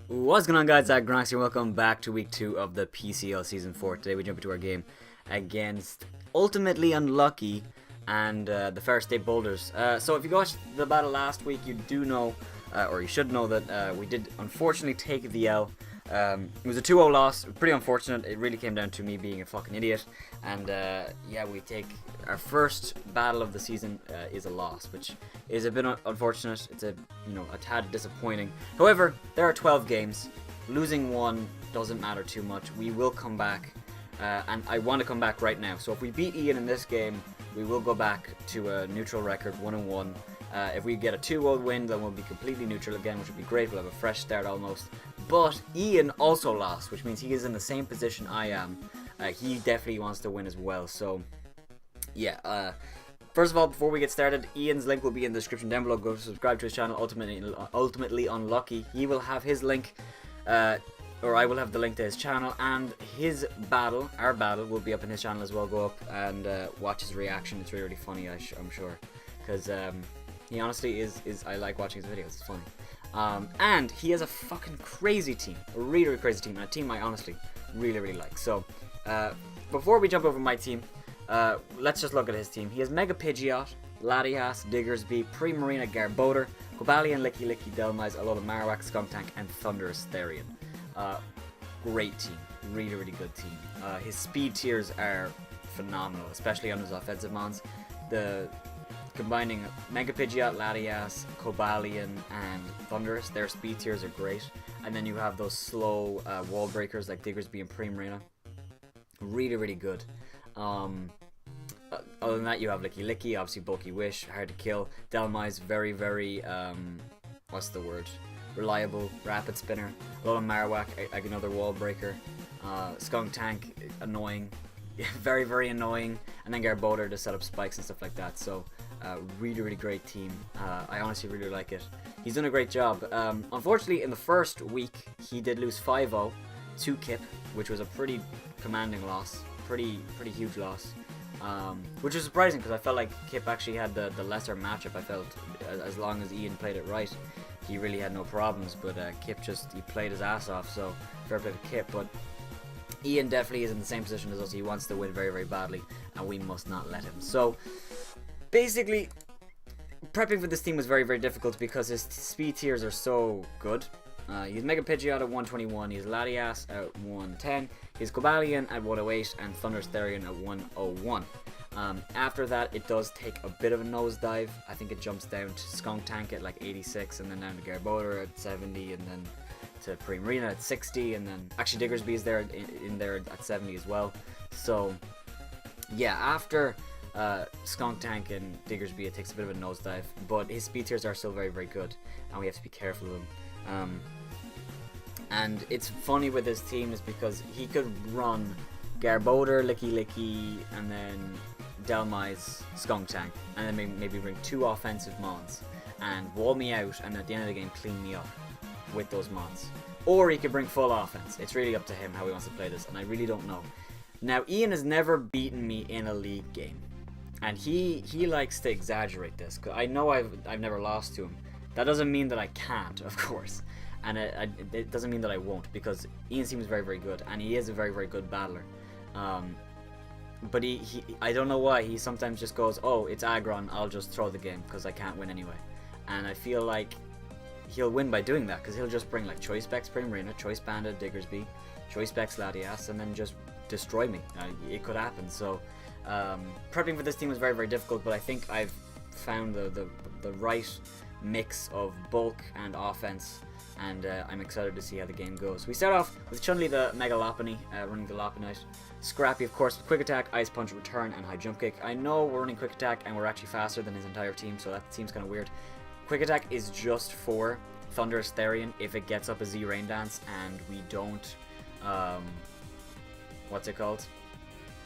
What's going on, guys? Aggronix here. Welcome back to week 2 of the PCL Season 4. Today we jump into our game against ultimately unlucky and the Ferris Boulders. So if you watched the battle last week, you do know, or you should know that we did unfortunately take the L. It was a 2-0 loss, pretty unfortunate. It really came down to me being a fucking idiot. And yeah, we take our first battle of the season is a loss, which is a bit unfortunate. It's a tad disappointing. However, there are 12 games. Losing one doesn't matter too much. We will come back, and I want to come back right now. So if we beat Ian in this game, we will go back to a neutral record, 1-1. If we get a 2-0 win, then we'll be completely neutral again, which would be great. We'll have a fresh start almost. But Ian also lost, which means he is in the same position I am. He definitely wants to win as well. So, yeah. First of all, before we get started, Ian's link will be in the description down below. Go subscribe to his channel, Ultimately Unlucky. He will have his link, or I will have the link to his channel, and his battle, our battle, will be up in his channel as well. Go up and watch his reaction. It's really, really funny, I'm sure. Because he honestly is, I like watching his videos. It's funny. And he has a fucking crazy team. A really, really crazy team. And a team I honestly really, really like. So, before we jump over my team, let's just look at his team. He has Mega Pidgeot, Latias, Diggersby, Primarina, Garbodor, Cobalion, Licky Licky, Delmise, Alola Marowak, Skuntank, and Thunderous Therian. Great team. Really, really good team. His speed tiers are phenomenal, especially on his offensive mons. Combining Mega Pidgeot, Latias, Cobalion, and Thunderous, their speed tiers are great. And then you have those slow wall breakers like Diggersby and Primarina. Really, really good. Other than that, you have Licky Licky, obviously Bulky Wish, hard to kill. Delmise, very, very, what's the word? Reliable, rapid spinner. Alola Marowak, like another wall breaker. Skuntank, annoying. Very, very annoying. And then Garbodor to set up spikes and stuff like that. So, really, really great team. I honestly really like it. He's done a great job. Unfortunately, in the first week, he did lose 5-0 to Kip, which was a pretty commanding loss. Pretty huge loss. Which is surprising because I felt like Kip actually had the lesser matchup. I felt as long as Ian played it right, he really had no problems. But Kip he played his ass off. So fair play to Kip. But Ian definitely is in the same position as us. He wants to win very, very badly, and we must not let him. So basically, prepping for this team was very, very difficult because his speed tiers are so good. He's Mega Pidgeot at 121, he's Latias at 110, he's Cobalion at 108, and Thunderous Therian at 101. After that, it does take a bit of a nosedive. I think it jumps down to Skuntank at like 86, and then down to Garbodor at 70, and then to Primarina at 60, and then actually Diggersby is there in there at 70 as well. So yeah, after Skuntank and Diggersby, it takes a bit of a nosedive, but his speed tiers are still very, very good, and we have to be careful of him. And it's funny with his team is because he could run Garbodor, Licky Licky, and then Delmise, Skuntank, and then maybe bring 2 offensive mons and wall me out, and at the end of the game clean me up with those mons. Or he could bring full offense. It's really up to him how he wants to play this, and I really don't know. Now, Ian has never beaten me in a league game, and he likes to exaggerate this. Cause I know I've never lost to him. That doesn't mean that I can't, of course. And it doesn't mean that I won't, because Ian seems very, very good, and he is a very, very good battler. But I don't know why, he sometimes just goes, oh, it's Aggron, I'll just throw the game, because I can't win anyway. And I feel like he'll win by doing that, because he'll just bring like Choice Specs Primarina, Choice Banded Diggersby, Choice Specs Latias, and then just destroy me. It could happen. So prepping for this team was very, very difficult, but I think I've found the right mix of bulk and offense, and I'm excited to see how the game goes. We start off with Chun-Li the Mega Lopunny, running the Lopunite. Scrappy, of course, with Quick Attack, Ice Punch, Return, and High Jump Kick. I know we're running Quick Attack, and we're actually faster than his entire team, so that seems kind of weird. Quick Attack is just for Thunderous Therian if it gets up a Z Rain Dance, and we don't, what's it called?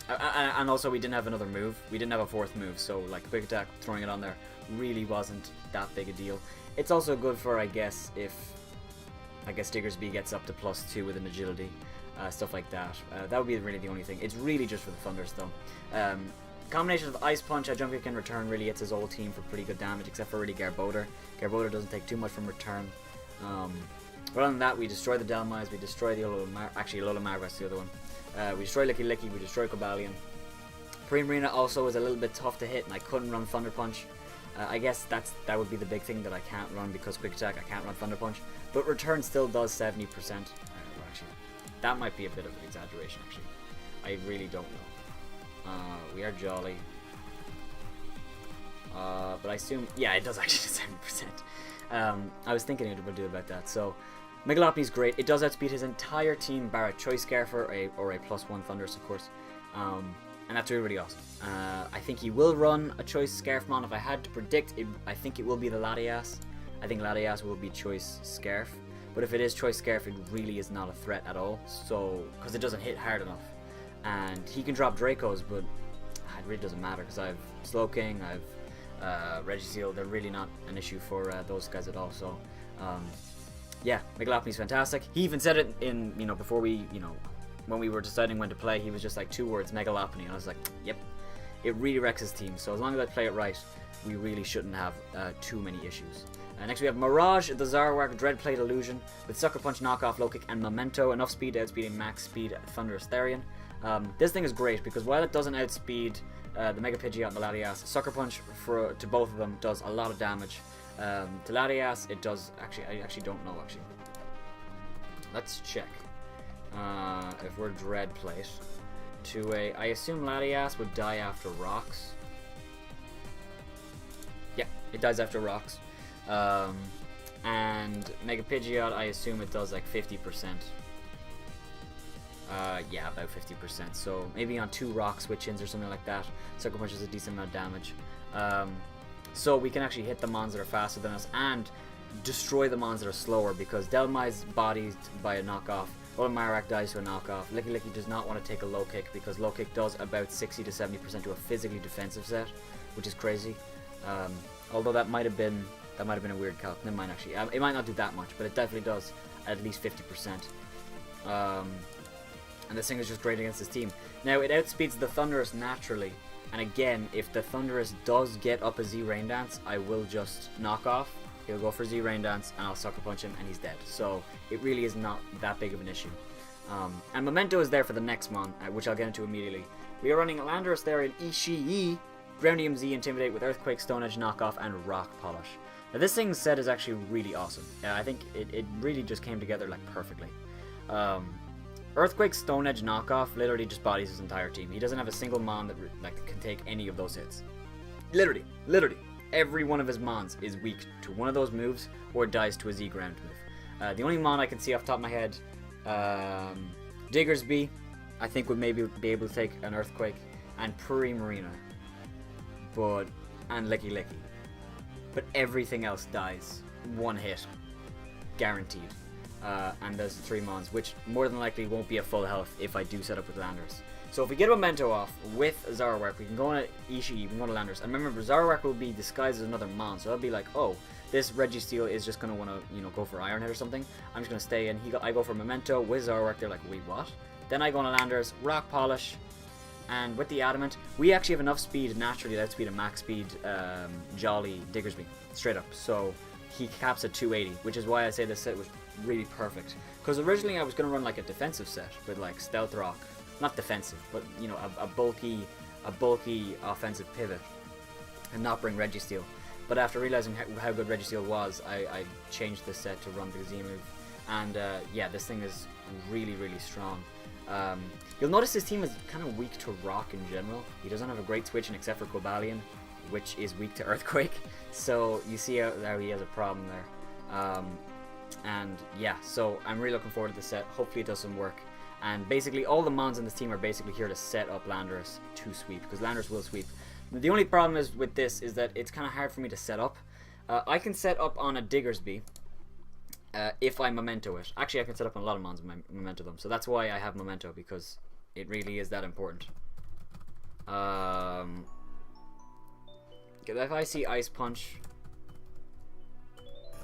And also we didn't have another move. We didn't have a 4th move, so like Quick Attack, throwing it on there really wasn't that big a deal. It's also good for, I guess, if Diggersby gets up to +2 with an agility, stuff like that. That would be really the only thing. It's really just for the Thunders though. Combination of Ice Punch, Jump Kick, and Return really hits his whole team for pretty good damage, except for really Garbodor. Garbodor doesn't take too much from Return. But other than that, we destroy the Delmise, we destroy the actually Alola Marowak's the other one. We destroy Licky Licky, we destroy Cobalion. Primarina also was a little bit tough to hit, and I couldn't run Thunder Punch. I guess that would be the big thing that I can't run, because Quick Attack I can't run Thunder Punch. But Return still does 70%. Well, actually, that might be a bit of an exaggeration. Actually, I really don't know. We are Jolly. But I assume, yeah, it does actually 70%. I was thinking it would do about that. So, Megalopny's great. It does outspeed his entire team, bar a Choice Scarf or a +1 Thundurus, of course. And that's really, really awesome. I think he will run a Choice Scarfmon. If I had to predict, I think it will be the Latias. I think Latias will be Choice Scarf. But if it is Choice Scarf, it really is not a threat at all. So, because it doesn't hit hard enough. And he can drop Dracos, but it really doesn't matter, because I have Slowking, I have Registeel. They're really not an issue for those guys at all. So, yeah, Megalopny's fantastic. He even said it in, before we, when we were deciding when to play, he was just like 2 words, Megalopny, and I was like, yep, it really wrecks his team. So as long as I play it right, we really shouldn't have too many issues. Next we have Mirage, the Zoroark Dreadplate Illusion with Sucker Punch, Knockoff, Low Kick, and Memento. Enough speed to outspeed a max speed Thundurus Therian. This thing is great because while it doesn't outspeed the Mega Pidgeot and the Latias, Sucker Punch to both of them does a lot of damage. To Latias, it does I actually don't know actually. Let's check. If we're Dreadplate to I assume Latias would die after rocks. Yeah, it dies after rocks. And Mega Pidgeot, I assume it does like 50%. Yeah, about 50%. So maybe on 2 rock switch-ins or something like that, Sucker Punch is a decent amount of damage. So we can actually hit the mons that are faster than us and destroy the mons that are slower, because Delmi's bodied by a knockoff. Alola Marowak dies to a knockoff. Licky Licky does not want to take a low kick, because low kick does about 60 to 70% to a physically defensive set, which is crazy. Although that might have been a weird calc. Never mind, actually. It might not do that much, but it definitely does at least 50%. And this thing is just great against this team. Now, it outspeeds the Thundurus naturally. And again, if the Thundurus does get up a Z Rain Dance, I will just knock off. He'll go for Z Rain Dance, and I'll Sucker Punch him, and he's dead. So, it really is not that big of an issue. And Memento is there for the next mon, which I'll get into immediately. We are running Landorus Therian, Ishii, Groundium Z, Intimidate with Earthquake, Stone Edge, Knockoff, and Rock Polish. Now, this thing's set is actually really awesome. I think it really just came together like perfectly. Earthquake, Stone Edge, Knockoff literally just bodies his entire team. He doesn't have a single mon that can take any of those hits. Literally. Every one of his mons is weak to one of those moves or dies to a Z ground move. The only mon I can see off the top of my head, Diggersby, I think would maybe be able to take an Earthquake, and Primarina, and Licky Licky. But everything else dies. 1 hit. Guaranteed. And there's 3 mons, which more than likely won't be at full health if I do set up with Landorus. So if we get a Memento off with Zoroark, we can go on Ishii, we can go to Landorus. And remember, Zoroark will be disguised as another mon, so I'll be like, oh, this Registeel is just going to want to, go for Iron Head or something. I'm just going to stay, and I go for Memento with Zoroark. They're like, wait, what? Then I go on Landorus, Rock Polish, and with the Adamant, we actually have enough speed naturally to outspeed a max speed Jolly Diggersby, straight up. So he caps at 280, which is why I say this set was really perfect. Because originally I was going to run like a defensive set with like Stealth Rock. Not defensive, but a bulky offensive pivot, and not bring Registeel. But after realizing how good Registeel was, I changed the set to run the Z move, and yeah, this thing is really strong. You'll notice his team is kind of weak to Rock in general. He doesn't have a great switch, except for Cobalion, which is weak to Earthquake. So you see how he has a problem there. And yeah, so I'm really looking forward to the set. Hopefully it does some work. And basically all the mons in this team are basically here to set up Landorus to sweep, because Landorus will sweep. The only problem is with this is that it's kind of hard for me to set up. I can set up on a Diggersby if I Memento it. Actually, I can set up on a lot of mons and Memento them. So that's why I have Memento, because it really is that important. If I see Ice Punch,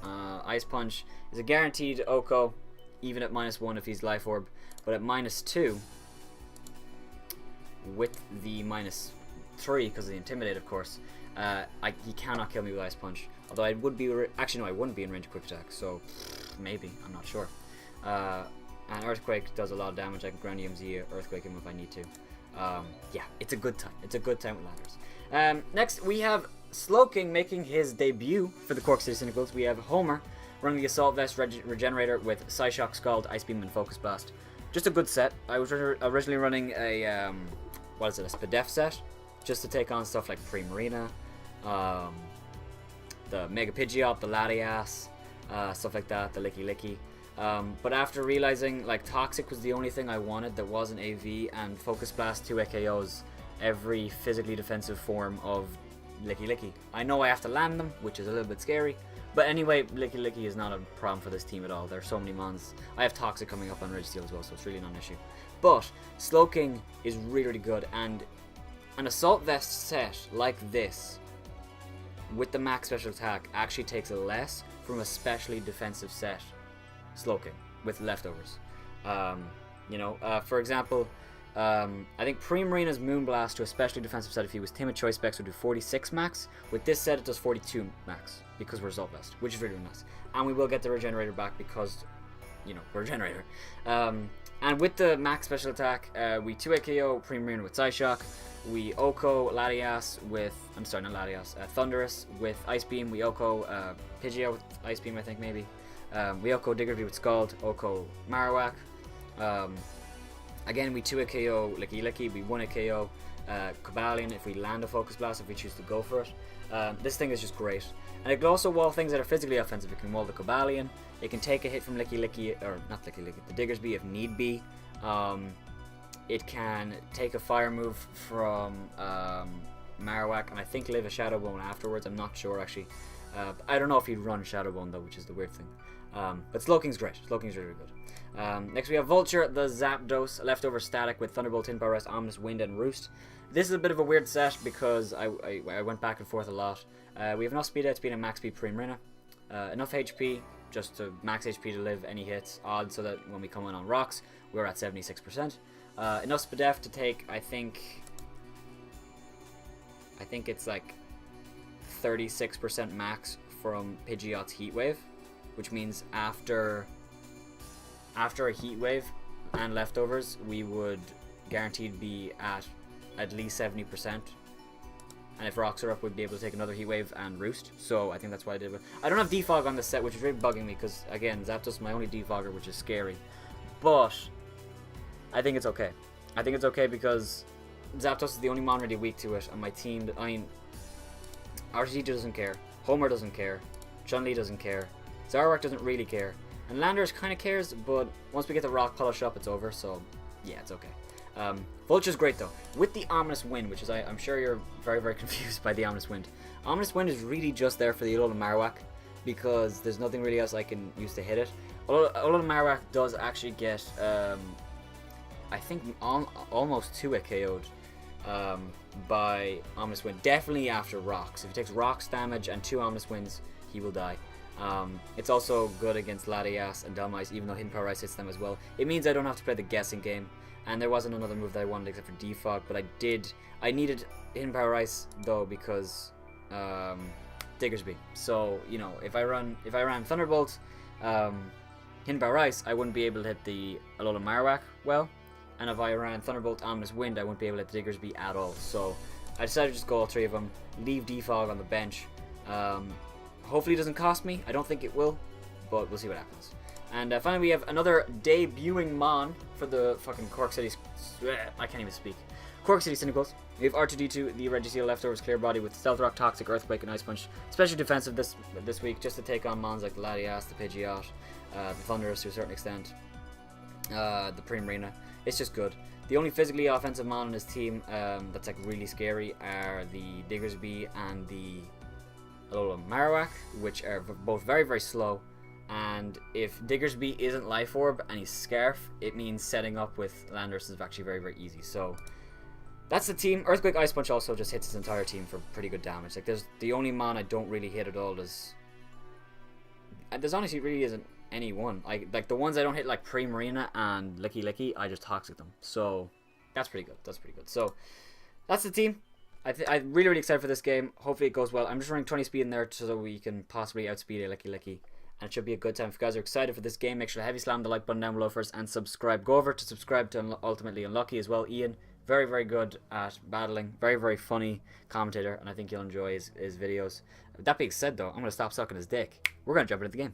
Ice Punch is a guaranteed Oko, even at -1 if he's Life Orb. But at -2, with the -3, because of the Intimidate, of course, he cannot kill me with Ice Punch. Although I would be, actually no, I wouldn't be in range of Quick Attack. So maybe, I'm not sure. And Earthquake does a lot of damage. I can ground EMZ Earthquake him if I need to. Yeah, it's a good time. It's a good time with Landers. Next, we have Slowking making his debut for the Cork City Cynicals. We have Homer running the Assault Vest Regenerator with Psyshock, Scald, Ice Beam, and Focus Blast. Just a good set. I was originally running a, a Spadef set, just to take on stuff like Primarina, the Mega Pidgeot, the Latias, stuff like that, the Licky Licky. But after realizing like Toxic was the only thing I wanted that wasn't AV, and Focus Blast 2 AKOs every physically defensive form of Licky Licky. I know I have to land them, which is a little bit scary. But anyway, Licky Licky is not a problem for this team at all. There are so many mons. I have Toxic coming up on Registeel as well, so it's really not an issue. But Slowking is really, really good, and an Assault Vest set like this with the max special attack actually takes less from a specially defensive set Slowking with leftovers. For example, I think Primarina's Moonblast to a specially defensive set if he was Timid Choice Specs would do 46 max. With this set it does 42 max because we're Assault Vest, which is really, really nice. And we will get the Regenerator back because, we're Regenerator. And with the max special attack, we 2 AKO Primarina with Psyshock. We Oko Latias with, not Latias, Thunderous with Ice Beam. We Oko Pidgeot with Ice Beam, I think maybe. We Oko Diggerby with Scald, Oko Marowak. Again, we 2 KO Licky Licky, we 1 KO Cobalion if we land a Focus Blast, if we choose to go for it. This thing is just great. And it can also wall things that are physically offensive. It can wall the Cobalion, it can take a hit from Licky Licky, or not Licky Licky, the Diggersby if need be. It can take a fire move from Marowak, and I think live a Shadow Bone afterwards. I'm not sure actually. I don't know if he'd run Shadow Bone though, which is the weird thing. But Slowking's great. Slowking's really good. Next we have Vulture, the Zapdos, leftover static with Thunderbolt, Tin Power Rest, Ominous Wind, and Roost. This is a bit of a weird set because I went back and forth a lot. We have enough speed outspeed and max speed Primarina. Enough HP just to max HP to live any hits, odd, so that when we come in on rocks, we're at 76%. Enough Spadef to take, I think it's like 36% max from Pidgeot's Heat Wave, which means after a Heat Wave and leftovers, we would guaranteed be at least 70%. And if rocks are up, we'd be able to take another Heat Wave and Roost. So I think that's why I did it. I don't have Defog on this set, which is really bugging me because, again, Zapdos is my only Defogger, which is scary. But I think it's okay. I think it's okay because Zapdos is the only mon really weak to it, and my team, RTG doesn't care, Homer doesn't care, Chun-Li doesn't care, Zarwak doesn't really care, and Landers kind of cares, but once we get the rock polish up, it's over, so yeah, it's okay. Vulture's great though, with the Ominous Wind, which is, I'm sure you're very, very confused by the Ominous Wind. Ominous Wind is really just there for the Alola Marowak, because there's nothing really else I can use to hit it. Alola Marowak does actually get, I think, almost 2 KO'd by Ominous Wind, definitely after rocks. If he takes rocks damage and 2 Ominous Winds, he will die. It's also good against Latias and Dhelmise, even though Hidden Power Ice hits them as well. It means I don't have to play the guessing game, and there wasn't another move that I wanted except for Defog, but I needed Hidden Power Ice though because Diggersby. So if I ran Thunderbolt, Hidden Power Ice, I wouldn't be able to hit the Alola Marowak well, and if I ran Thunderbolt, Ominous Wind, I wouldn't be able to hit the Diggersby at all. So I decided to just go all 3 of them, leave Defog on the bench. Hopefully it doesn't cost me. I don't think it will, but we'll see what happens. And finally we have another debuting mon for the fucking Cork City... I can't even speak. Cork City Cynicals. We have R2D2, the Registeel leftovers Clear Body with Stealth Rock, Toxic, Earthquake, and Ice Punch. Especially defensive this week, just to take on mons like the Latias, the Pidgeot, the Thunderous to a certain extent, the Primarina. It's just good. The only physically offensive mon on his team that's like really scary are the Diggersby and the Alola Marowak, which are both very, very slow. And if Diggersby isn't Life Orb and he's Scarf, it means setting up with Landers is actually very, very easy. So that's the team. Earthquake Ice Punch also just hits his entire team for pretty good damage. Like there's the only mon I don't really hit at all is, and there's honestly really isn't any one. Like the ones I don't hit, like Primarina and Licky Licky, I just toxic them. So that's pretty good. That's pretty good. So that's the team. I'm really, really excited for this game. Hopefully it goes well. I'm just running 20 speed in there so that we can possibly outspeed a Licky Licky. and it should be a good time. If you guys are excited for this game, make sure to heavy slam the like button down below first and subscribe. Go over to subscribe to Ultimately Unlucky as well. Ian, very, very good at battling, very, very funny commentator, and I think you'll enjoy his videos. That being said, though, I'm going to stop sucking his dick. We're going to jump into the game.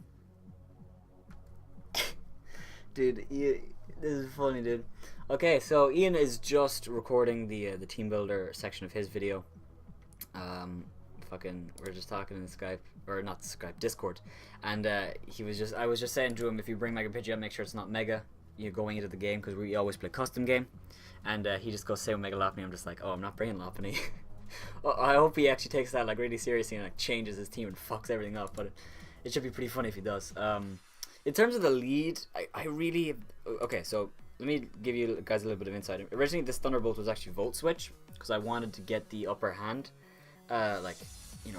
Dude, this is funny, dude. Okay, so Ian is just recording the team builder section of his video. We're just talking in Skype, or not Skype, Discord, and I was just saying to him, if you bring Mega Pidgeot, make sure it's not Mega, going into the game, because we always play custom game, and he just goes, say Mega Lopunny. I'm just like, oh, I'm not bringing Lopunny. I hope he actually takes that like really seriously and like changes his team and fucks everything up, but it should be pretty funny if he does. In terms of the lead, I really... Okay, so let me give you guys a little bit of insight. Originally, this Thunderbolt was actually Volt Switch, because I wanted to get the upper hand,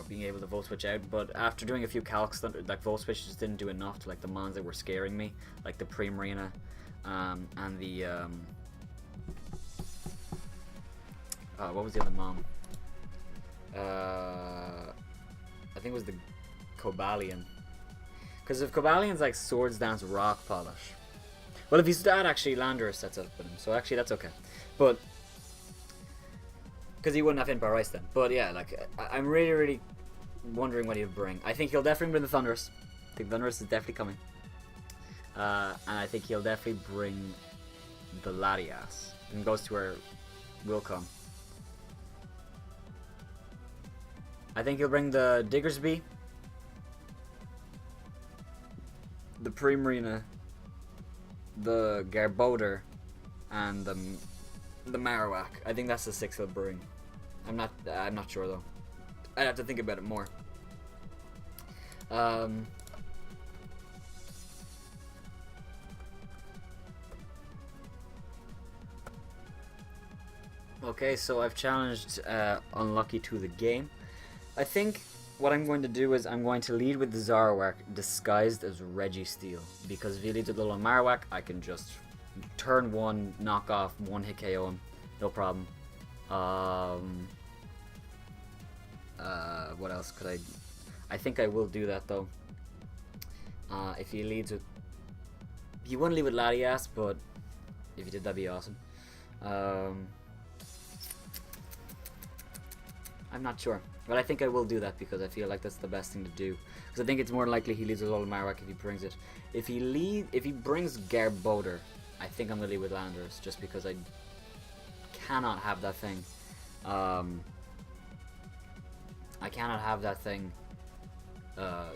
being able to Volt Switch out. But after doing a few calcs, like Volt Switch just didn't do enough to like the mons that were scaring me, like the Primarina, and the... what was the other mon? I think it was the Cobalion. Because if Cobalion's like Swords Dance Rock Polish. Well, if he's that, actually Landorus sets up with him, so actually that's okay. But because he wouldn't have Inpower Ice then. But yeah, like I'm really, really wondering what he'll bring. I think he'll definitely bring the Thunderous. I think Thunderous is definitely coming. And I think he'll definitely bring the Latias. And goes to where will come. I think he'll bring the Diggersby, the Primarina, the Garbodor, and the Marowak. I think that's the 6 he'll bring. I'm not sure though. I'd have to think about it more. Okay, so I've challenged Unlucky to the game. I think what I'm going to do is I'm going to lead with the Zoroark disguised as Registeel, because if he leads with Little Marowak, I can just turn 1, knock off, 1-hit KO him, no problem. What else could I think I will do that though. If he leads with... He wouldn't lead with Latias, but if he did, that'd be awesome. I'm not sure. But I think I will do that because I feel like that's the best thing to do. Because I think it's more likely he leads with Little Marowak if he brings it. If he brings Garbodor, I think I'm gonna lead with Landorus just because I cannot have that thing. I cannot have that thing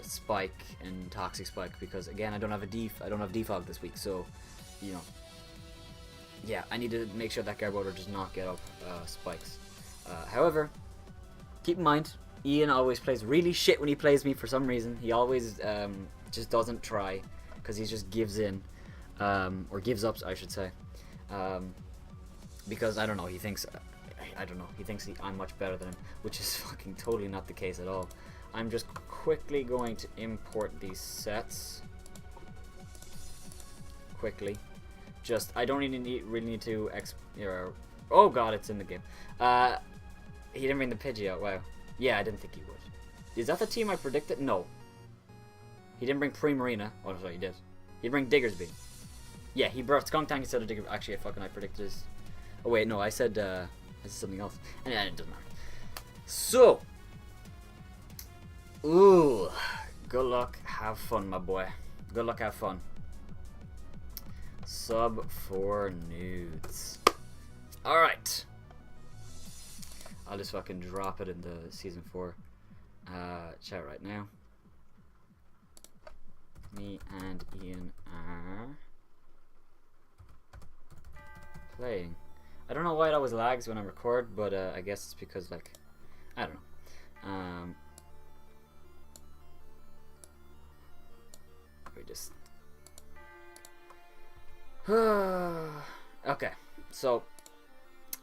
Spike and Toxic Spike because again I don't have defog this week, so yeah, I need to make sure that Garbodor does not get up spikes. However, keep in mind, Ian always plays really shit when he plays me for some reason. He always just doesn't try because he just gives in, or gives up, I should say, because I don't know. He thinks I'm much better than him, which is fucking totally not the case at all. I'm just quickly going to import these sets. Quickly, I don't really need to oh god, it's in the game. He didn't bring the Pidgeot, wow. Yeah, I didn't think he would. Is that the team I predicted? No. He didn't bring Primarina. Oh, sorry, he did. He didn't bring Diggersby. Yeah, he brought Skuntank instead of Diggersby. Actually, I predicted his... Oh, wait, no, I said something else. And it doesn't matter. So. Ooh. Good luck. Have fun, my boy. Good luck, have fun. Sub for nudes. Alright. I'll just fucking drop it in the Season 4 chat right now. Me and Ian are playing. I don't know why it always lags when I record, but I guess it's because, like, I don't know. We just... Okay, so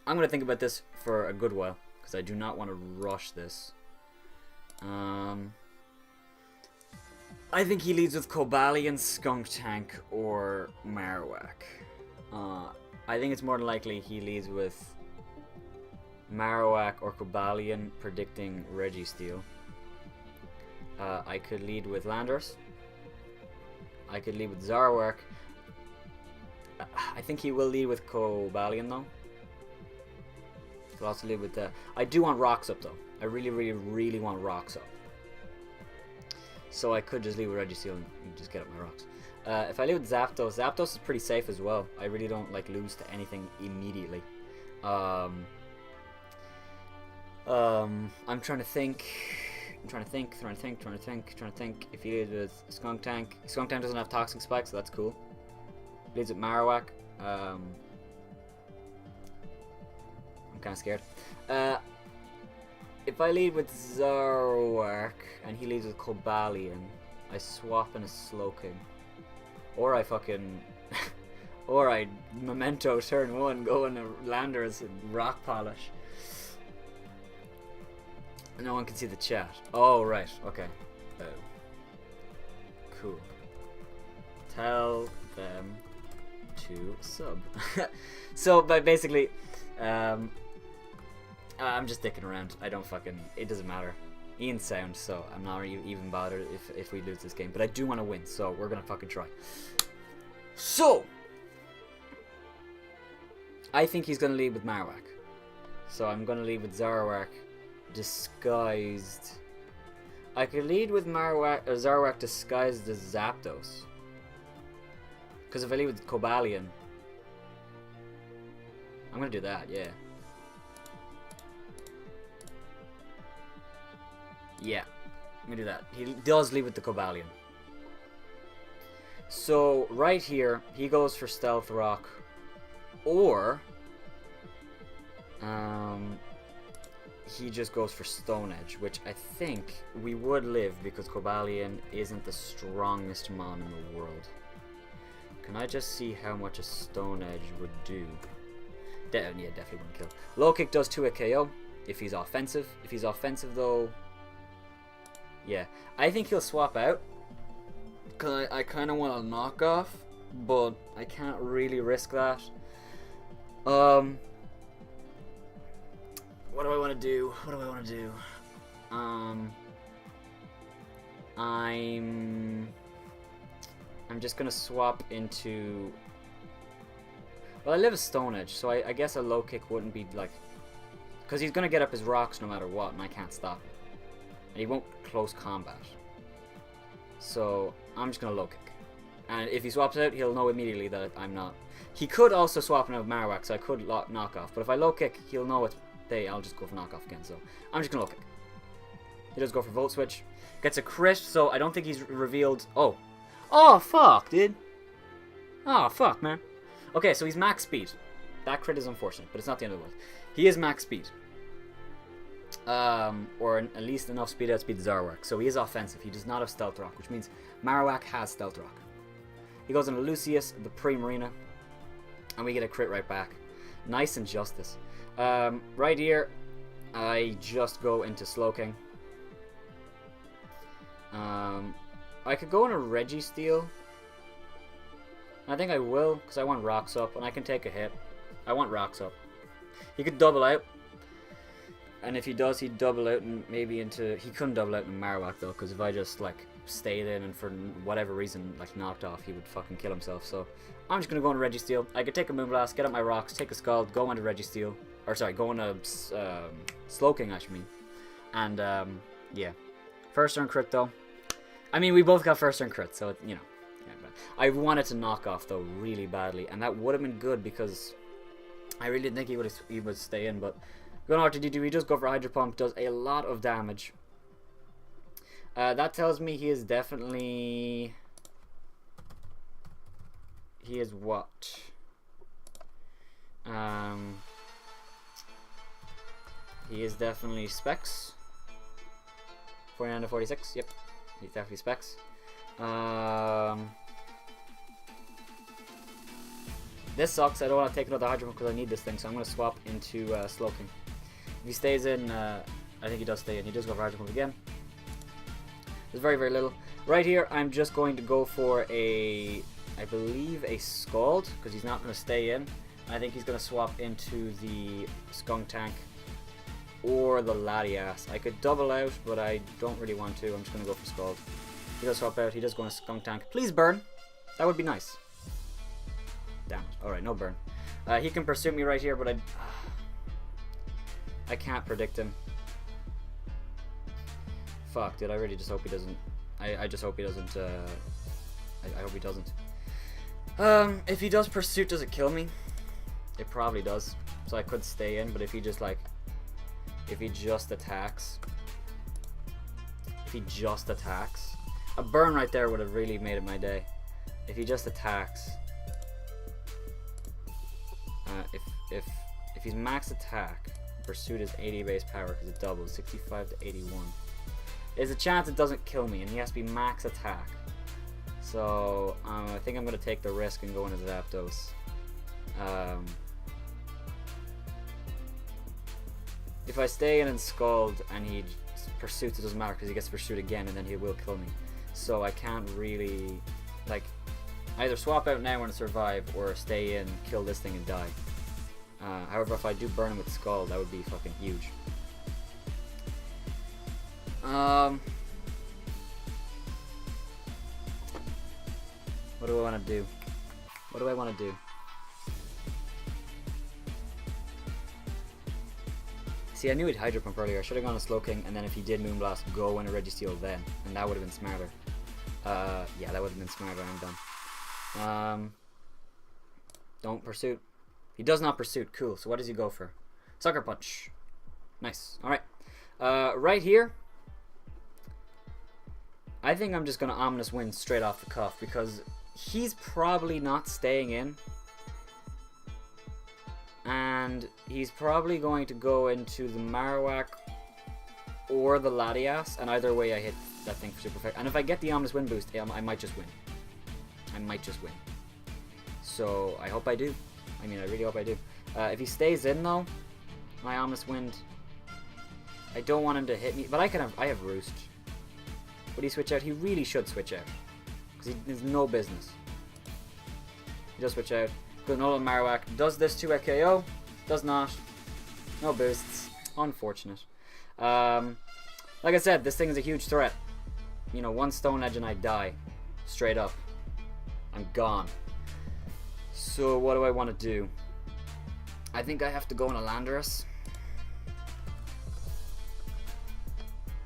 I'm going to think about this for a good while, because I do not want to rush this. I think he leads with Cobalion, Skuntank, or Marowak. I think it's more than likely he leads with Marowak or Cobalion, predicting Registeel. I could lead with Landorus. I could lead with Zarwark. I think he will lead with Cobalion though. He'll also lead with the... I do want rocks up though. I really, really, really want rocks up. So I could just leave with Registeel and just get up my rocks. If I leave with Zapdos, Zapdos is pretty safe as well. I really don't like lose to anything immediately. I'm trying to think. Trying to think. If he leads with Skuntank doesn't have Toxic Spike, so that's cool. Leads with Marowak. I'm kind of scared. If I lead with Zarwark and he leads with Cobalion, I swap in a Slowking. Or I fucking... or I Memento turn 1, go in a Landorus and Rock Polish. No one can see the chat. Oh, right. Okay. Oh. Cool. Tell them to sub. So, but basically, I'm just dicking around. I don't fucking... It doesn't matter. Ian's sound, so I'm not even bothered if we lose this game. But I do want to win, so we're gonna fucking try. So! I think he's gonna lead with Marowak. So I'm gonna lead with Zarwark disguised. I could lead with Zarwark disguised as Zapdos. Because if I lead with Cobalion, I'm gonna do that, yeah. Yeah, I'm gonna do that. He does lead with the Cobalion. So, right here, he goes for Stealth Rock. Or... he just goes for Stone Edge, which I think we would live because Cobalion isn't the strongest mon in the world. Can I just see how much a Stone Edge would do? Yeah, definitely wouldn't kill. Low Kick does 2 at KO if he's offensive. If he's offensive though, yeah, I think he'll swap out. Cause I kind of want to knock off, but I can't really risk that. What do I want to do? I'm just gonna swap into... Well, I live a Stone Edge, so I guess a Low Kick wouldn't be like... Because he's gonna get up his rocks no matter what, and I can't stop him. And he won't close combat. So, I'm just gonna Low Kick. And if he swaps out, he'll know immediately that I'm not... He could also swap in with Marowak, so I could knock off. But if I Low Kick, he'll know it's... I'll just go for knockoff again, so I'm just gonna Low Kick. He does go for Volt Switch. Gets a crit, so I don't think he's revealed... Oh, fuck, dude. Oh, fuck, man. Okay, so he's max speed. That crit is unfortunate, but it's not the end of the world. He is max speed. Or at least enough speed to outspeed Zarwark. So he is offensive. He does not have Stealth Rock, which means Marowak has Stealth Rock. He goes into Lucius, the Pre-Marina, and we get a crit right back. Nice Injustice. Right here, I just go into Slowking. I could go on a Registeel. I think I will, because I want rocks up, and I can take a hit. I want rocks up. He could double out. And if he does, he'd double out and maybe into... He couldn't double out in Marowak, though, because if I just, like, stayed in and for whatever reason, like, knocked off, he would fucking kill himself. So, I'm just going to go on Registeel. I could take a Moonblast, get up my rocks, take a Scald, go into Registeel. Or, sorry, go into Slowking, I should mean. And, yeah. First turn crit, though. I mean, we both got first turn crit, so, you know. Yeah, I wanted to knock off, though, really badly. And that would have been good, because I really didn't think he would stay in, but... Going on R2D2, he does go for Hydro Pump, does a lot of damage. That tells me he is definitely... He is what? He is definitely Specs. 49 to 46, yep. He's definitely Specs. This sucks, I don't want to take another Hydro Pump because I need this thing, so I'm going to swap into Slowking. If he stays in, I think he does stay in. He does go for Hydro Pump again. There's very, very little. Right here, I'm just going to go for a, I believe, a Scald, because he's not going to stay in. I think he's going to swap into the Skuntank or the Latias. I could double out, but I don't really want to. I'm just going to go for Scald. He does swap out. He does go on a Skuntank. Please burn. That would be nice. Damn it. Alright, no burn. He can pursue me right here, but I can't predict him. Fuck, dude, I really just hope he doesn't... I just hope he doesn't, I hope he doesn't. If he does pursuit, does it kill me? It probably does. So I could stay in, but if he just, like... If he just attacks... If he just attacks... A burn right there would have really made it my day. If he just attacks... If he's max attack, pursuit is 80 base power because it doubles, 65 to 81. There's a chance it doesn't kill me, and he has to be max attack. So I think I'm gonna take the risk and go into Zapdos. If I stay in and Scald and he pursues, it doesn't matter because he gets pursued again, and then he will kill me. So I can't really like either swap out now and survive, or stay in, kill this thing and die. However, if I do burn him with Scald, that would be fucking huge. What do I want to do? What do I want to do? See, I knew he'd Hydro Pump earlier. I should have gone a Slowking, and then if he did Moonblast, go in a Registeel then. And that would have been smarter. Yeah, that would have been smarter. I'm done. Don't Pursuit. He does not Pursuit. Cool. So what does he go for? Sucker Punch. Nice. Alright. Right here, I think I'm just going to Ominous Wind straight off the cuff, because he's probably not staying in. And he's probably going to go into the Marowak or the Latias, and either way I hit that thing for super effect. And if I get the Ominous Wind boost, I might just win. I might just win. So I hope I do. I mean, I really hope I do. If he stays in though, my Ominous Wind, I don't want him to hit me, but I have Roost. Would he switch out? He really should switch out, because he has no business. He does switch out. Granola Marowak does this to a KO. Does not. No boosts. Unfortunate. Like I said, this thing is a huge threat. You know, one Stone Edge and I die. Straight up. I'm gone. So what do I want to do? I think I have to go on a Landorus.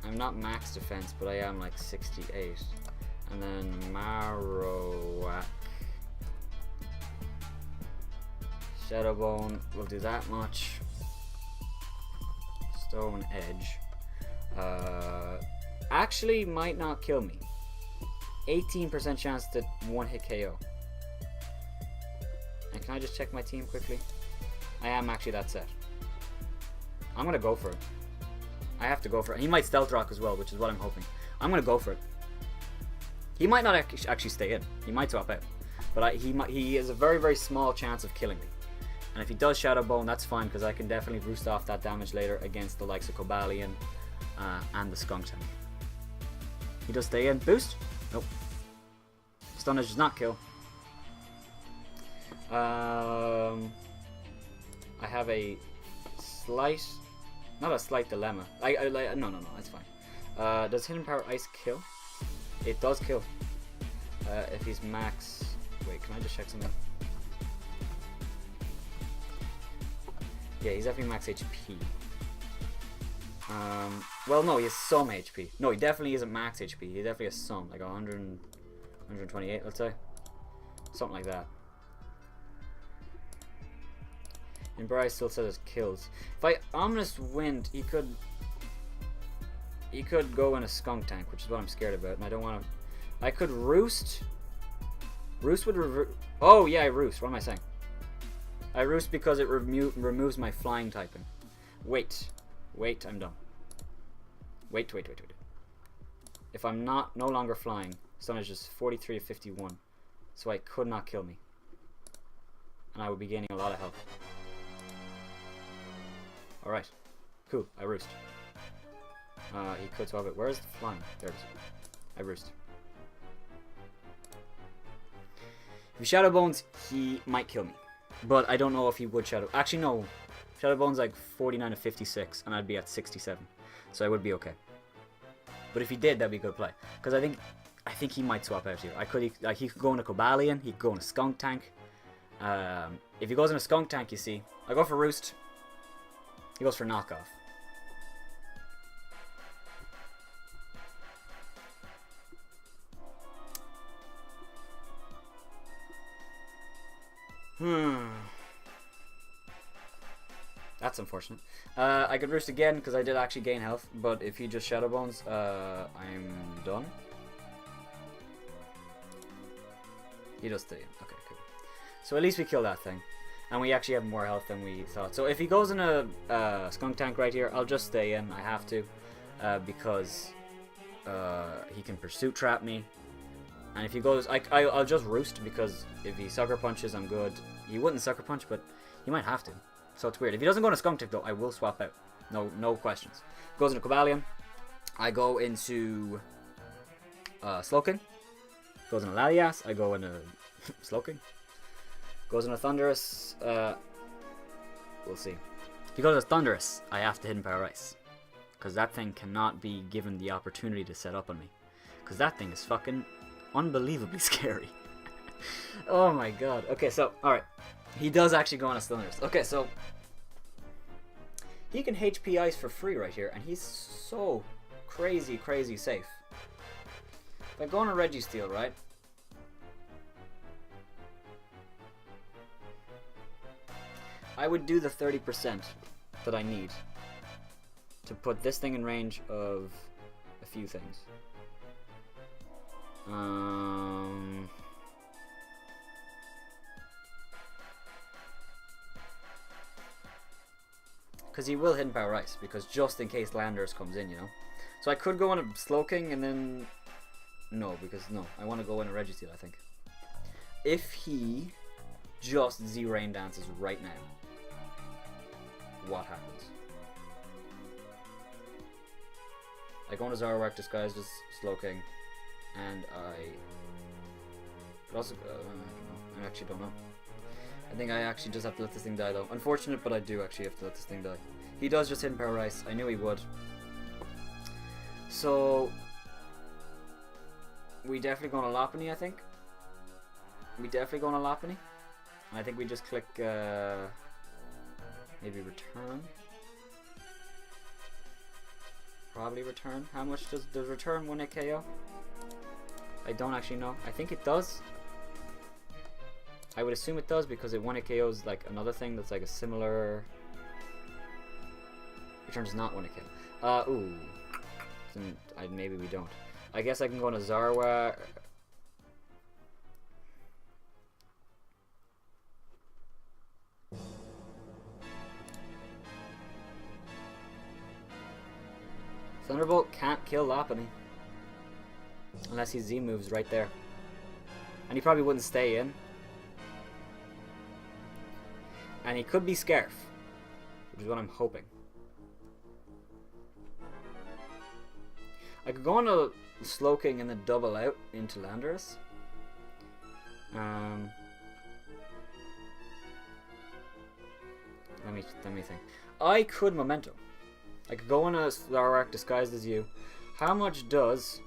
I'm not max defense, but I am like 68. And then Marowak. Shadow Bone will do that much. Stone Edge. Actually might not kill me. 18% chance to one hit KO. And can I just check my team quickly? I am actually that set. I'm gonna go for it. I have to go for it. He might Stealth Rock as well, which is what I'm hoping. I'm gonna go for it. He might not actually stay in. He might swap out. But he has a very, very small chance of killing me. And if he does Shadow Bone, that's fine, because I can definitely roost off that damage later against the likes of Cobalion and the Skuntank. He does stay in. Boost? Nope. Stun Edge does not kill. I have a slight... Not a slight dilemma. No, it's fine. Does Hidden Power Ice kill? It does kill. If he's max... Wait, can I just check something? Yeah, he's definitely max HP. Well, no, he has some HP. No, he definitely isn't max HP. He definitely has some, like 100, 128, let's say. Something like that. And Bryce still says kills. If I Ominous Wind, he could go in a Skuntank, which is what I'm scared about, and I don't want to. I could Roost. Roost would oh yeah, I Roost. What am I saying? I Roost because it removes my flying typing. Wait, I'm done. Wait. If I'm no longer flying, Stun is just 43 of 51, so I could not kill me, and I would be gaining a lot of health. All right, cool. I Roost. He could swap it. Where's the flying? There it is. I Roost. If he Shadow Bones, he might kill me. But I don't know if he would Shadow... Actually, no. Shadow Bone's like 49 to 56, and I'd be at 67. So I would be okay. But if he did, that'd be a good play. Because I think I think he might swap out here. He could go in a Cobalion, he could go in a Skunk Tank. If he goes in a Skunk Tank, you see, I go for Roost. He goes for Knockoff. That's unfortunate. I could Roost again because I did actually gain health, but if he just Shadow Bones, I'm done. He does stay in. Okay, cool. So at least we kill that thing. And we actually have more health than we thought. So if he goes in a Skunk Tank right here, I'll just stay in. I have to. Because he can Pursuit Trap me. And if he goes... I'll just Roost, because if he Sucker Punches, I'm good. He wouldn't Sucker Punch, but he might have to. So it's weird. If he doesn't go in a Skunk Tank, though, I will swap out. No questions. Goes in a Cobalion. I go into Slowking. Goes in a Latias. I go in a Slowking. Goes in a Thunderous. We'll see. If he goes as Thunderous, I have to Hidden Power Ice. Because that thing cannot be given the opportunity to set up on me. Because that thing is fucking unbelievably scary. Oh my god. Okay, so, alright. He does actually go on a Thunderous. Okay, so he can HP Ice for free right here, and he's so crazy safe. If I go on a Registeel, right? I would do the 30% that I need to put this thing in range of a few things. Because he will Hidden Power Ice, because just in case Landorus comes in, you know. So I could go on a Slowking and then... No, because no, I want to go in a Registeel, I think. If he just Z-Rain dances right now, what happens? I go into Zoroark disguised as Slowking, and I also, I don't know. I actually don't know. I think I actually just have to let this thing die, though. Unfortunate, but I do actually have to let this thing die. He does just Hidden Power Ice. I knew he would. So we definitely go on a Lopunny, I think. We definitely go on a Lopunny. I think we just click maybe return. Probably return. How much does return 1 KO? I don't actually know. I think it does. I would assume it does because it 1 KO is like another thing that's like a similar. Return does not 1 KO. Ooh. Then maybe we don't. I guess I can go on a Zoroark. Thunderbolt can't kill Lopunny. Unless he Z-moves right there. And he probably wouldn't stay in. And he could be Scarf. Which is what I'm hoping. I could go on a Slowking and then double out into Landorus. Let me think. I could Memento. I could go on a Zoroark disguised as you. How much does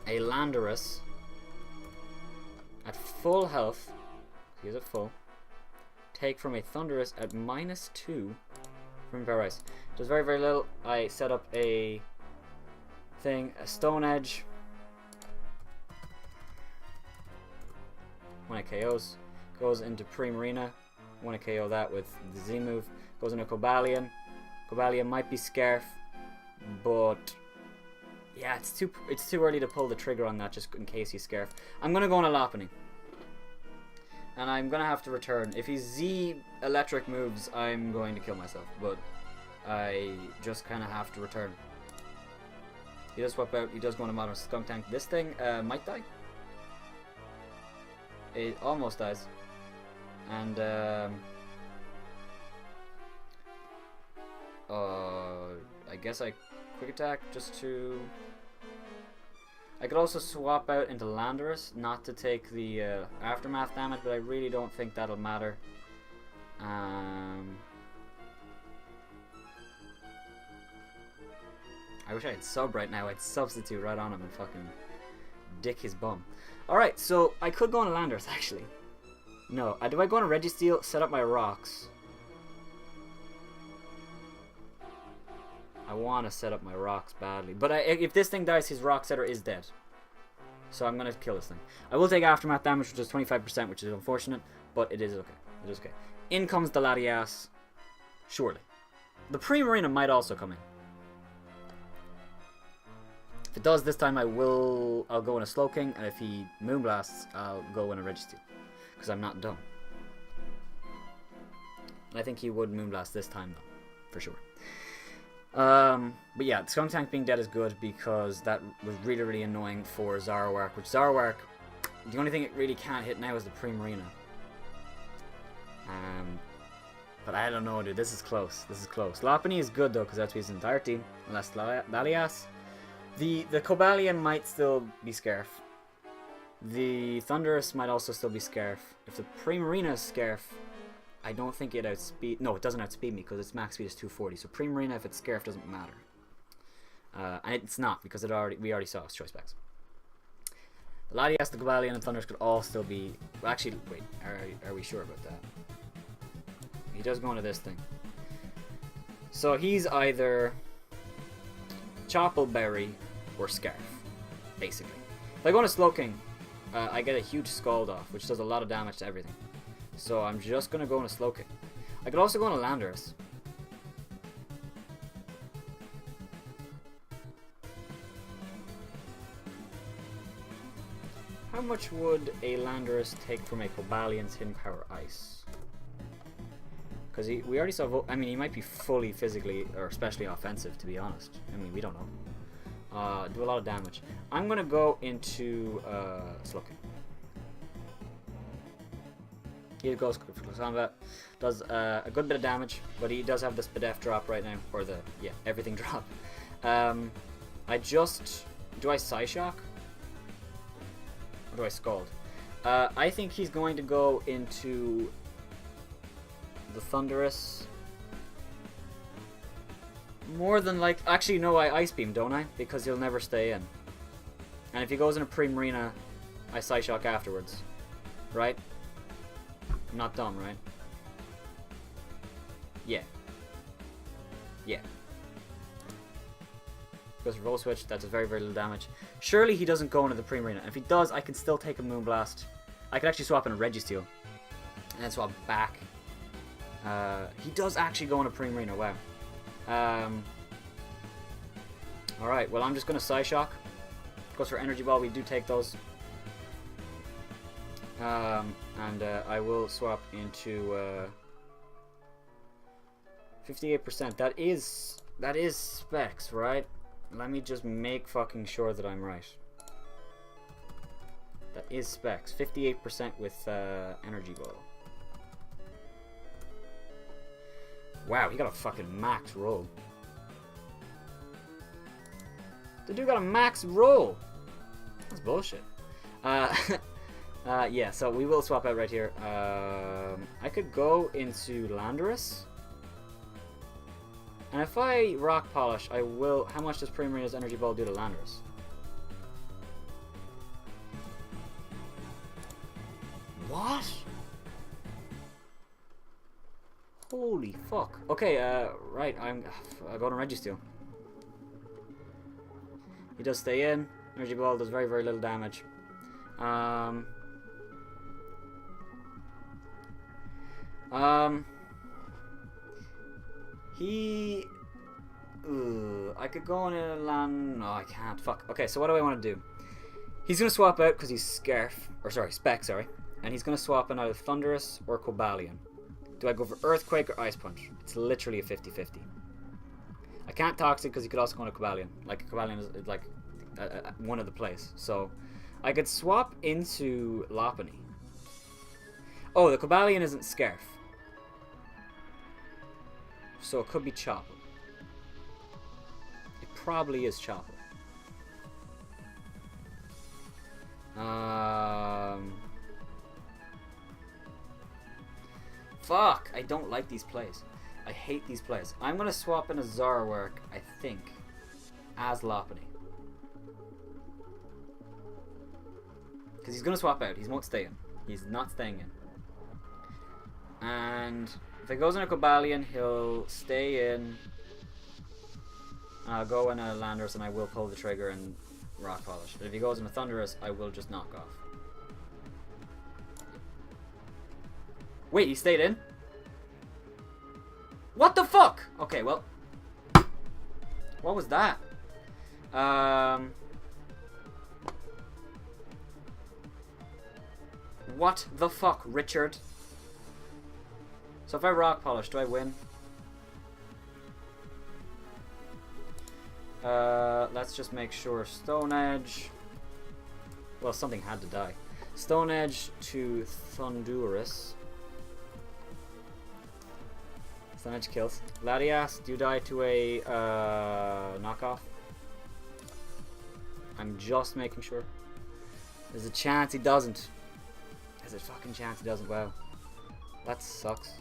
a Landorus at full health, he is at full, take from a Thunderous at -2 from Power Ice? Does very little. I set up a thing, a Stone Edge. When it KOs, goes into Primarina. Want to KO that with the Z move. Goes into Cobalion. Cobalion might be Scarf, but yeah, it's too early to pull the trigger on that just in case he's Scarf. I'm gonna go on a Lopunny, and I'm gonna have to return. If he's Z electric moves, I'm going to kill myself, but I just kind of have to return. He does swap out. He does go on a modern Skunk Tank. This thing might die. It almost dies, and I guess I quick attack just to. I could also swap out into Landorus, not to take the aftermath damage, but I really don't think that'll matter. I wish I had sub right now. I'd substitute right on him and fucking dick his bum. Alright, so I could go on a Landers, actually. No, do I go on a Registeel, set up my rocks? I want to set up my rocks badly. But if this thing dies, his rock setter is dead. So I'm going to kill this thing. I will take aftermath damage, which is 25%, which is unfortunate. But it is okay. It is okay. In comes the Latias. Surely. The Primarina might also come in. If it does this time, I'll go in a Slowking. And if he Moonblasts, I'll go in a Registeel. Because I'm not dumb. I think he would Moonblast this time, though. For sure. But yeah, the Skunk Tank being dead is good because that was really, really annoying for Zoroark. Which Zoroark, the only thing it really can't hit now is the Primarina. But I don't know, dude. This is close. This is close. Lopunny is good though because that's his entire team, unless Lalias. The Cobalion might still be Scarf. The Thundurus might also still be Scarf. If the Primarina is Scarf, I don't think it outspeed. No, it doesn't outspeed me because its max speed is 240. So Primarina, if it's Scarf, doesn't matter. And it's not because we already saw its choice specs. The Latias, the Cobalion, and Thundurus could all still be. Well, actually, wait. Are we sure about that? He does go into this thing. So he's either Choppleberry or Scarf, basically. If I go into Slowking, I get a huge Scald off, which does a lot of damage to everything. So I'm just going to go into Slowking. I could also go into Landorus. How much would a Landorus take from a Cobalion's Hidden Power Ice? Because we already saw. I mean, he might be fully physically or especially offensive, to be honest. I mean, we don't know. Do a lot of damage. I'm gonna go into Slowking. He goes for combat. Does a good bit of damage, but he does have the Spadef drop right now, or the everything drop. I just do I Psyshock or do I Scald? I think he's going to go into the Thundurus. More than like... Actually, no, I Ice Beam, don't I? Because he'll never stay in. And if he goes in a Primarina, I Psyshock afterwards. Right? I'm not dumb, right? Yeah. Yeah. Goes for Volt Switch, that's a very, very little damage. Surely he doesn't go into the Primarina. If he does, I can still take a Moonblast. I could actually swap in a Registeel. And then swap back. He does actually go into Primarina, wow. Alright, well I'm just going to Psyshock. Goes for Energy Ball, we do take those. And I will swap into 58%. That is specs, right? Let me just make fucking sure that I'm right. That is specs. 58% with Energy Ball. Wow, he got a fucking max roll. The dude got a max roll. That's bullshit. Yeah, so we will swap out right here. I could go into Landorus. And if I Rock Polish, I will... How much does Primarina's Energy Ball do to Landorus? What? Holy fuck. Okay, right, I go to Registeel. He does stay in. Energy Ball does very, very little damage. I could go on a land... No, I can't. Fuck. Okay, so what do I want to do? He's going to swap out because he's Scarf. Or sorry, Spec, sorry. And he's going to swap in either Thundurus or Cobalion. Do I go for Earthquake or Ice Punch? It's literally a 50-50. I can't Toxic because he could also go on a Cobalion. Like, Cobalion is like one of the plays. So, I could swap into Lopunny. Oh, the Cobalion isn't Scarf. So it could be Chopple. It probably is Chopple. Fuck! I don't like these plays. I hate these plays. I'm gonna swap in a Zoroark, I think, as Lopunny. Because he's going to swap out. He won't stay in. He's not staying in. And if he goes in a Cobalion, he'll stay in. I'll go in a Landorus and I will pull the trigger and Rock Polish. But if he goes in a Thunderous, I will just knock off. Wait, he stayed in? What the fuck? Okay, well. What was that? What the fuck, Richard? So if I Rock Polish, do I win? Let's just make sure. Stone Edge. Well, something had to die. Stone Edge to Thunderous. Stone Edge kills. Latias, do you die to a knockoff? I'm just making sure. There's a chance he doesn't. There's a fucking chance he doesn't. Wow. That sucks.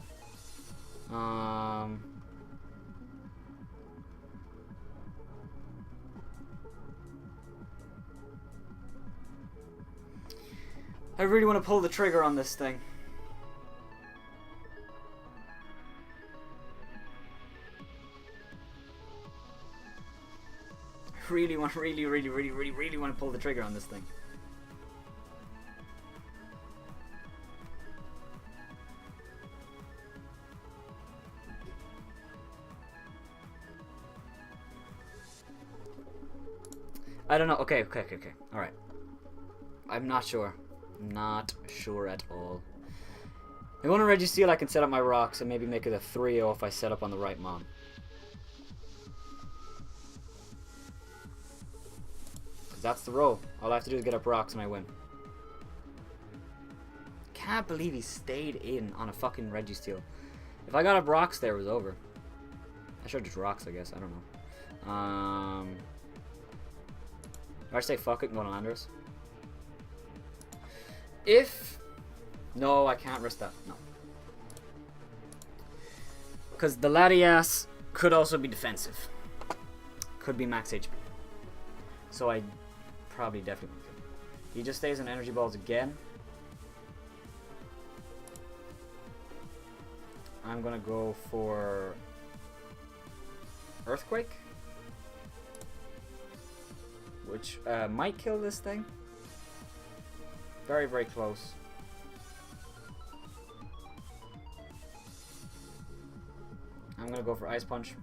I really want to pull the trigger on this thing. Really want to pull the trigger on this thing. I don't know. Okay. Alright. I'm not sure. I'm not sure at all. I want to Registeel, I can set up my rocks and maybe make it a 3-0 if I set up on the right mon. That's the roll. All I have to do is get up rocks and I win. Can't believe he stayed in on a fucking Registeel. If I got up rocks there, it was over. I should just rocks, I guess. I don't know. Or I say fuck it and go to Landorus. If... No, I can't risk that. No. Because the Latias could also be defensive. Could be max HP. So I probably definitely won't kill him. He just stays on energy balls again. I'm gonna go for Earthquake, which might kill this thing. Very, very close. I'm gonna go for Ice Punch.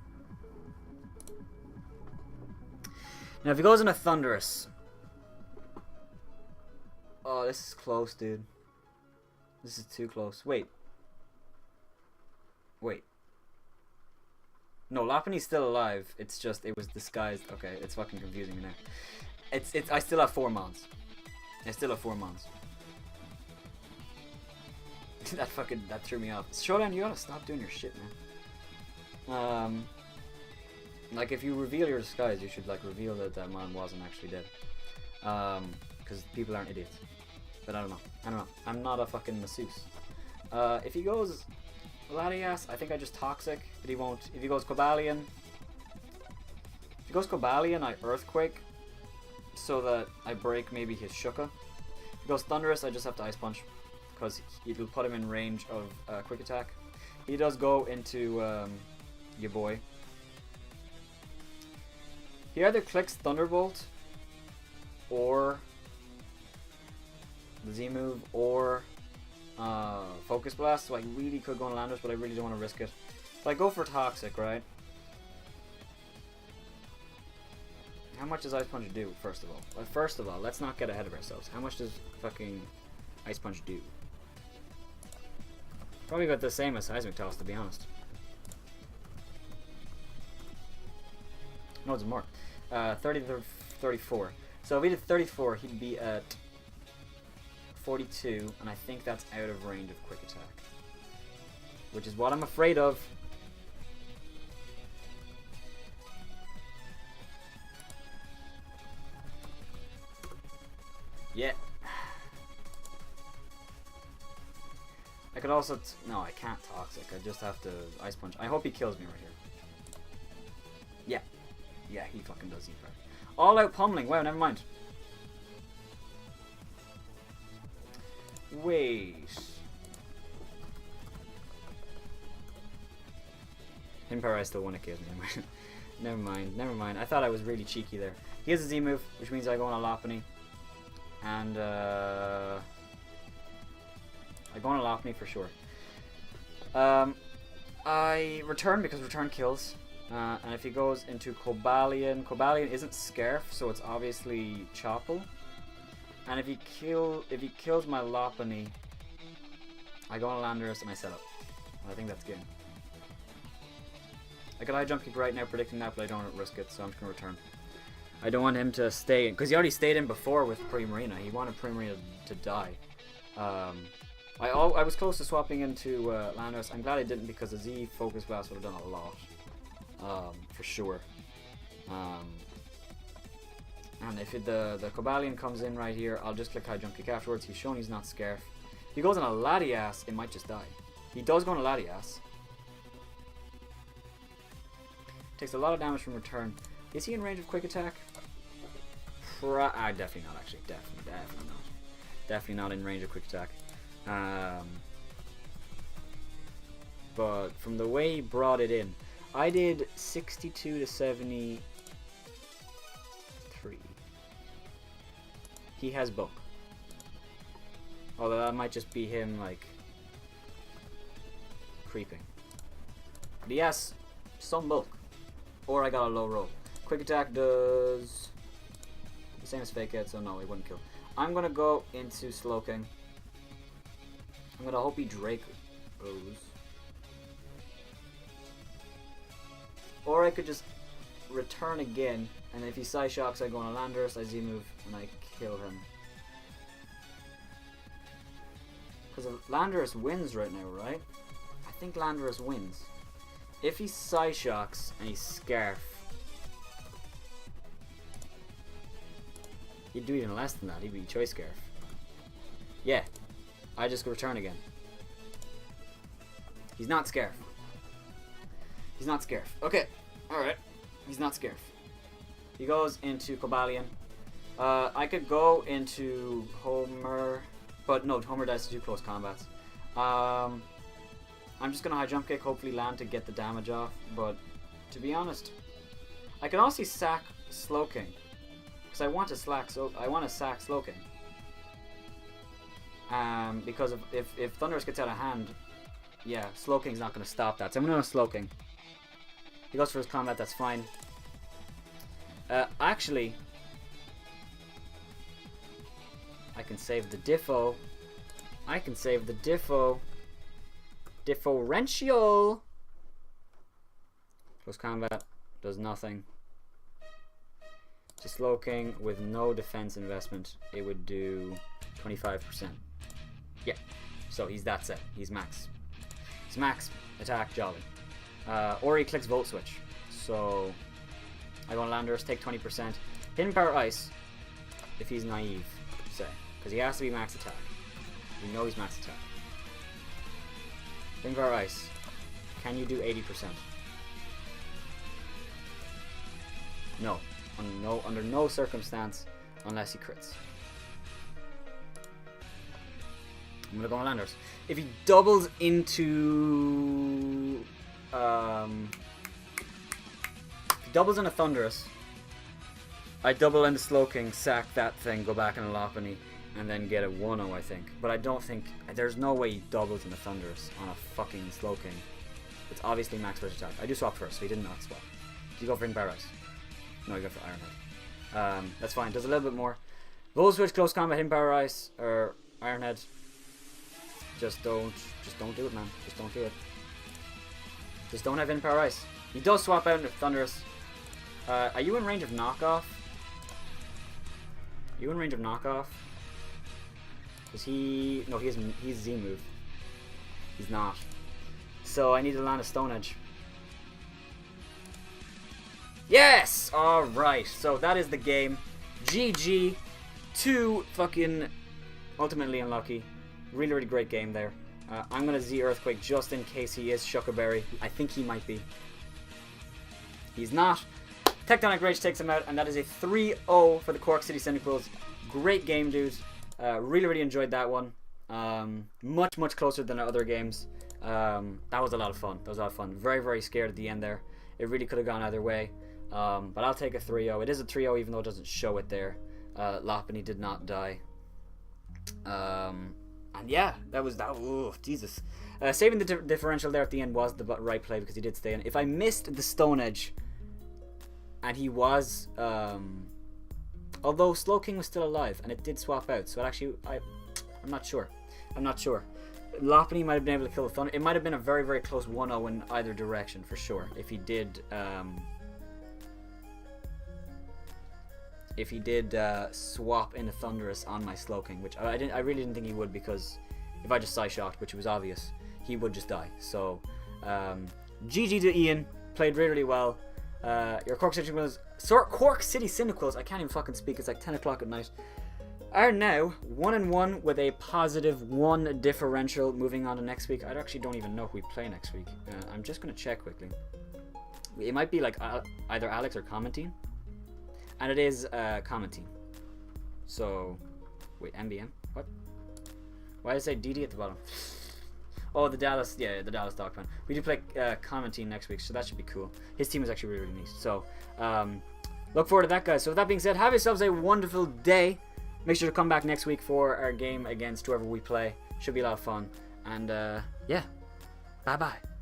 Now if he goes in a Thunderous. Oh, this is close, dude. This is too close. Wait. No, Lopunny's still alive. It's just, it was disguised. Okay, it's fucking confusing me now. I still have 4 mons. that threw me off. Showdown, you gotta stop doing your shit, man. Like, if you reveal your disguise, you should, like, reveal that that mon wasn't actually dead. Because people aren't idiots. But I don't know. I'm not a fucking masseuse. If he goes Latias, I think I just Toxic, but he won't. If he goes Cobalion... If he goes Cobalion, I Earthquake, so that I break maybe his Shuka. If he goes Thunderous, I just have to Ice Punch, because it'll put him in range of Quick Attack. He does go into your boy. He either clicks Thunderbolt, or the Z move, or Focus Blast, so I really could go on Landorus, but I really don't want to risk it. So I go for Toxic, right? How much does Ice Punch do, first of all? Well, first of all, let's not get ahead of ourselves. How much does fucking Ice Punch do? Probably about the same as Seismic Toss, to be honest. No, it's more. 30 to 34. So if he did 34, he'd be at 42, and I think that's out of range of Quick Attack. Which is what I'm afraid of. Yeah. I could also... no, I can't Toxic. I just have to Ice Punch. I hope he kills me right here. Yeah. Yeah, he fucking does. All out pummeling. Wow, never mind. Wait. Empire I still want to kill me. Never mind. Never mind. I thought I was really cheeky there. He has a Z move, which means I go on a Lopunny. And I go on a Lopunny for sure. I return because return kills. And if he goes into Cobalion isn't Scarf, so it's obviously Chople. And if he kills my Lopunny, I go on a Landorus and I set up. I think that's game. I could high jump kick right now predicting that, but I don't want to risk it, so I'm just going to return. I don't want him to stay in, because he already stayed in before with Primarina. He wanted Primarina to die. I was close to swapping into Landorus. I'm glad I didn't, because a Z Focus Blast would have done a lot. For sure. And if the Cobalion comes in right here, I'll just click high jump kick afterwards. He's shown he's not Scarf. If he goes on a Latias, it might just die. He does go on a Latias. Takes a lot of damage from return. Is he in range of quick attack? Definitely not, actually. Definitely not. Definitely not in range of quick attack. But from the way he brought it in, I did 62 to 73. He has bulk. Although that might just be him, like, creeping. But he has some bulk. Or I got a low roll. Quick attack does the same as fake out, so no, he wouldn't kill. I'm gonna go into Slowking. I'm gonna hope he Drake O's. Or I could just return again, and if he Psyshocks, I go on a Landorus, I Z-move, and I kill him. Because Landorus wins right now, right? I think Landorus wins. If he Psyshocks and he's Scarf, he'd do even less than that. He'd be Choice Scarf. Yeah, I just return again. He's not Scarf. He's not Scarf. Okay, alright. He's not Scarf. He goes into Cobalion. I could go into Homer, but no, Homer dies to do close combats. I'm just gonna high jump kick, hopefully land to get the damage off. But to be honest, I can also sack Slowking because I want to sack Slowking. Because if Thundurus gets out of hand, yeah, Slowking's not gonna stop that. So I'm gonna Slowking. He goes for his combat. That's fine. Actually, I can save the Diffo. I can save the Diffo. Differential. Close combat does nothing. Just Slowking with no defense investment, it would do 25%. Yeah, so he's that set. He's max. He's max attack jolly. Or he clicks Volt Switch. So I go on Landorus, take 20%. Hidden Power Ice if he's naive, say. Because he has to be max attack. We know he's max attack. Hidden Power Ice. Can you do 80%? No. Under no circumstance unless he crits. I'm gonna go on Landorus. If he doubles into if he doubles into Thundurus, I double into Slowking, sack that thing, go back in a Lopunny, and then get a 1-0, I think. But I don't think there's no way he doubles into Thundurus on a fucking Slowking. It's obviously max first attack. I do swap first, so he did not swap. Did you go for Ferris? No, you go for Ironhead. That's fine. Does a little bit more. Volt Switch, close combat, Hidden Power Ice, or Ironhead. Just don't do it, man. Just don't do it. Just don't have Hidden Power Ice. He does swap out into Thundurus. Are you in range of knockoff? Are you in range of knockoff? Because he's Z move. He's not. So I need to land a Stone Edge. Yes! Alright, so that is the game. GG. 2 fucking ultimately unlucky. Really, really great game there. I'm going to Z Earthquake just in case he is Shuckerberry. I think he might be. He's not. Tectonic Rage takes him out, and that is a 3-0 for the Cork City Cynicals. Great game, dude. Really, really enjoyed that one. Much closer than our other games. That was a lot of fun. Very, very scared at the end there. It really could have gone either way. But I'll take a 3-0. It is a 3-0 even though it doesn't show it there. Loppany did not die. And yeah, that was that. Oh, Jesus. Saving the differential there at the end was the right play because he did stay in. If I missed the Stone Edge, and he was, although Slow King was still alive, and it did swap out, so it actually, I'm not sure. Loppany might have been able to kill the Thunder. It might have been a very, very close 1-0 in either direction for sure. If he did, swap into Thunderous on my Slow King, which I really didn't think he would, because if I just Psyshocked, which was obvious, he would just die. So, GG to Ian, played really, really well. Your Cork City Cynicals, I can't even fucking speak, it's like 10 o'clock at night, are now 1-1 with a +1 differential moving on to next week. I actually don't even know who we play next week. I'm just going to check quickly. It might be like either Alex or Commenting. And it is Commenting. So, wait, MBM? What? Why does it say DD at the bottom? Oh, the Dallas Dog Pound. We do play Commenting next week, so that should be cool. His team is actually really, really nice. So, look forward to that, guys. So, with that being said, have yourselves a wonderful day. Make sure to come back next week for our game against whoever we play. Should be a lot of fun. And, yeah. Bye-bye.